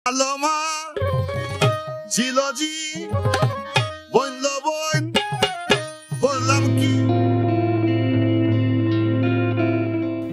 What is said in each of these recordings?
আলোমা জিলজি বলল বোন বললাম কি।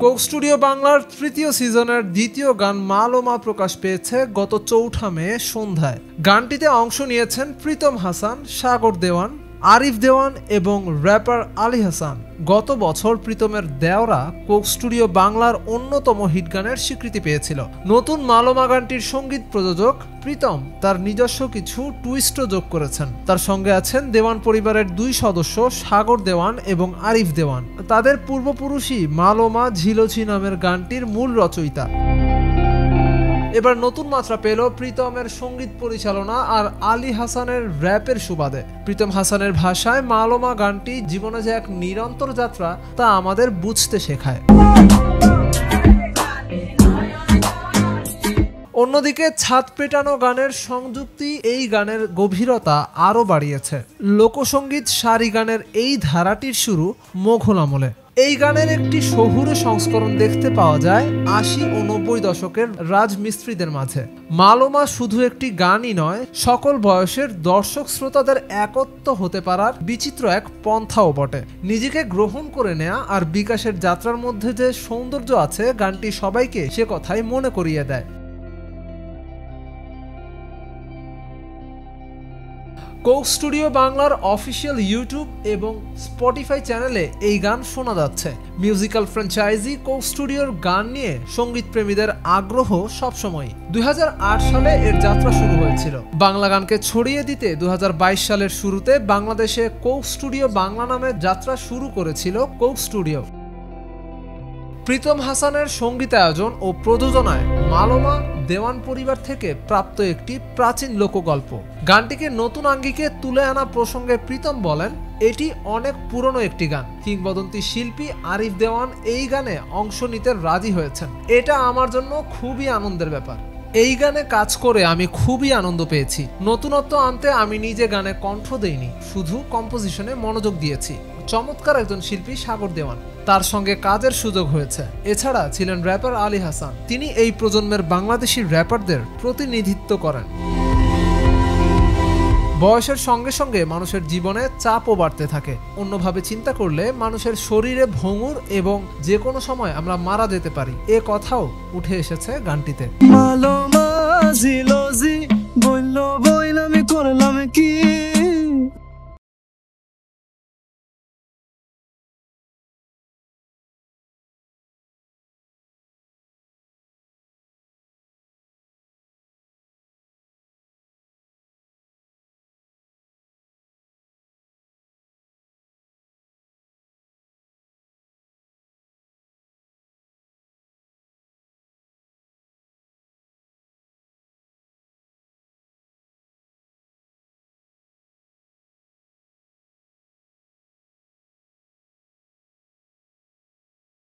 কোক স্টুডিও বাংলার তৃতীয় সিজনের দ্বিতীয় গান মালোমা প্রকাশ পেয়েছে গত ৪ মে সন্ধ্যায়। গানটিতে অংশ নিয়েছেন প্রীতম হাসান, সাগর দেওয়ান, আরিফ দেওয়ান এবং র্যাপার আলী হাসান। গত বছর প্রীতমের দেওরা কোক স্টুডিও বাংলার অন্যতম হিট গানের স্বীকৃতি পেয়েছিল। নতুন মালোমা গানটির সঙ্গীত প্রযোজক প্রীতম তার নিজস্ব কিছু টুইস্টও যোগ করেছেন। তার সঙ্গে আছেন দেওয়ান পরিবারের 2 সদস্য সাগর দেওয়ান এবং আরিফ দেওয়ান। তাদের পূর্বপুরুষই মালোমা ঝিলঝি নামের গানটির মূল রচয়িতা। এবার নতুন মাত্রা পেল প্রীতমের সঙ্গীত পরিচালনা আর আলী হাসানের র্যাপের সুবাদে। প্রীতম হাসানের ভাষায় মালোমা গানটি জীবনে যে এক নিরন্তর যাত্রা তা আমাদের বুঝতে শেখায়। অন্যদিকে ছাদ পেটানো গানের সংযুক্তি এই গানের গভীরতা আরও বাড়িয়েছে। লোকসঙ্গীত সারি গানের এই ধারাটির শুরু মোঘল আমলে। এই গানের একটি শহুরে সংস্করণ দেখতে পাওয়া যায় ৮০ ও ৯০ দশকের রাজমিস্ত্রিদের মাঝে। মালোমা শুধু একটি গানই নয়, সকল বয়সের দর্শক শ্রোতাদের একত্ব হতে পারার বিচিত্র এক পন্থাও বটে। নিজেকে গ্রহণ করে নেয়া আর বিকাশের যাত্রার মধ্যে যে সৌন্দর্য আছে, গানটি সবাইকে সে কথাই মনে করিয়ে দেয়। কোক স্টুডিও বাংলার অফিসিয়াল ইউটিউব এবং স্পটিফাই চ্যানেলে এই গান শোনা যাচ্ছে। মিউজিক্যাল ফ্র্যাঞ্চাইজি কোক স্টুডিওর গান নিয়ে সঙ্গীত প্রেমীদের আগ্রহ সবসময়। ২০০৮ সালে এর যাত্রা শুরু হয়েছিল। বাংলা গানকে ছড়িয়ে দিতে ২০২২ সালের শুরুতে বাংলাদেশে কোক স্টুডিও বাংলা নামে যাত্রা শুরু করেছিল কোক স্টুডিও। প্রীতম হাসানের সঙ্গীতায়োজন ও প্রযোজনায় মালোমা দেওয়ান পরিবার থেকে প্রাপ্ত একটি প্রাচীন লোকগল্প। গানটিকে নতুন আঙ্গিকে তুলে আনা প্রসঙ্গে প্রীতম বলেন, এটি অনেক পুরনো একটি গান। কিংবদন্তি শিল্পী আরিফ দেওয়ান এই গানে অংশ নিতে রাজি হয়েছেন। এটা আমার জন্য খুবই আনন্দের ব্যাপার। এই গানে কাজ করে আমি খুবই আনন্দ পেয়েছি। নতুনত্ব আনতে আমি নিজে গানে কণ্ঠ দেইনি, শুধু কম্পোজিশনে মনোযোগ দিয়েছি। চমৎকার একজন শিল্পী সাগর দেওয়ান, তার সঙ্গে কাজের সুযোগ হয়েছে। এছাড়া ছিলেন র্যাপার আলী হাসান, তিনি এই প্রজন্মের বাংলাদেশি র্যাপারদের প্রতিনিধিত্ব করেন। বয়সের সঙ্গে সঙ্গে মানুষের জীবনে চাপও বাড়তে থাকে। অন্যভাবে চিন্তা করলে মানুষের শরীরে ভঙ্গুর এবং যে কোনো সময় আমরা মারা যেতে পারি, এ কথাও উঠে এসেছে গানটিতে। মালোমা